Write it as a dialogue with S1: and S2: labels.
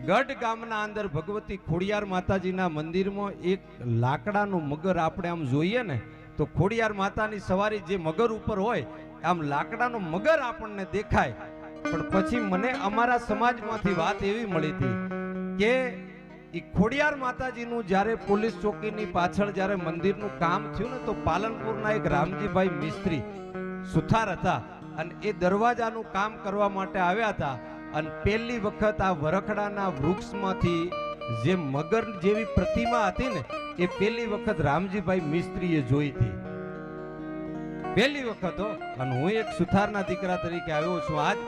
S1: ગઢ ગામના અંદર ભગવતી ખોડિયાર માતાજીના મંદિરમાં એક લાકડાનું મગર આપણે આમ જોઈએ ને તો ખોડિયાર માતાની સવારી જે મગર ઉપર હોય આમ લાકડાનો મગર આપણને દેખાય. પણ પછી મને અમારા સમાજમાંથી વાત એવી મળી હતી કે એ ખોડિયાર માતાજીનું જ્યારે પોલીસ ચોકીની પાછળ જ્યારે મંદિરનું કામ થયું ને તો પાલનપુરના એક રામજીભાઈ મિસ્ત્રી સુથાર હતા અને એ દરવાજાનું કામ કરવા માટે આવ્યા હતા અને પહેલી વખત આ વરખડાના વૃક્ષમાંથી જે મગર જેવી પ્રતિમા હતી ને એ પહેલી વખત રામજીભાઈ મિસ્ત્રીએ જોઈ હતી. પહેલી વખત અને હું એક સુથારના દીકરા તરીકે આવ્યો છું. આજ